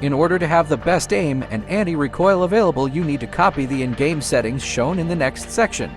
In order to have the best aim and anti-recoil available, you need to copy the in-game settings shown in the next section.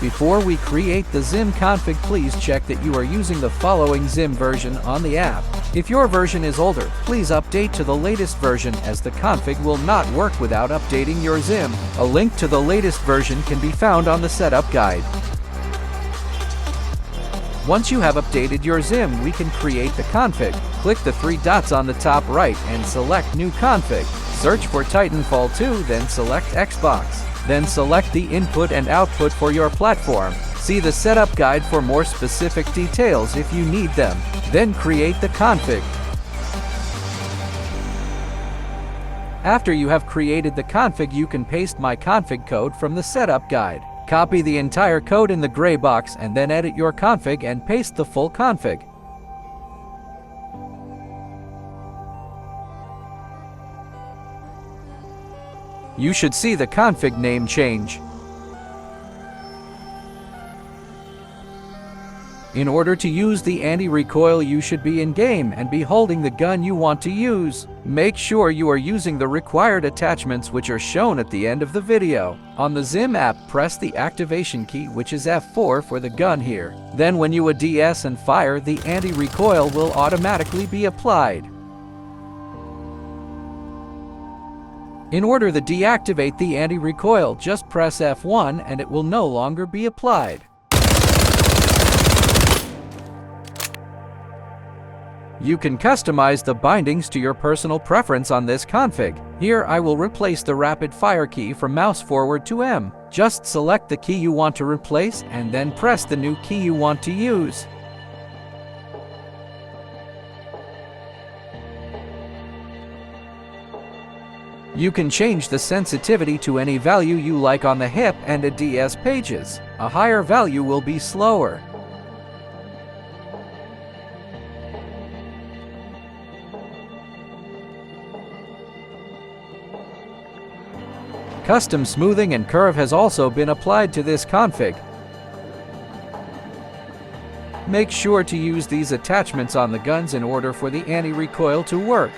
Before we create the Zim config, please check that you are using the following Zim version on the app. If your version is older, please update to the latest version, as the config will not work without updating your Zim. A link to the latest version can be found on the setup guide. Once you have updated your Zim, we can create the config. Click the three dots on the top right and select New Config. Search for Titanfall 2, then select Xbox. Then select the input and output for your platform. See the setup guide for more specific details if you need them. Then create the config. After you have created the config, you can paste my config code from the setup guide. Copy the entire code in the gray box and then edit your config and paste the full config. You should see the config name change. In order to use the anti-recoil, you should be in-game and be holding the gun you want to use. Make sure you are using the required attachments, which are shown at the end of the video. On the Zim app, press the activation key, which is F4 for the gun here. Then when you ADS and fire, the anti-recoil will automatically be applied. In order to deactivate the anti-recoil, just press F1 and it will no longer be applied. You can customize the bindings to your personal preference on this config. Here I will replace the rapid fire key from mouse forward to M. Just select the key you want to replace and then press the new key you want to use. You can change the sensitivity to any value you like on the hip and ADS pages. A higher value will be slower. Custom smoothing and curve has also been applied to this config. Make sure to use these attachments on the guns in order for the anti-recoil to work.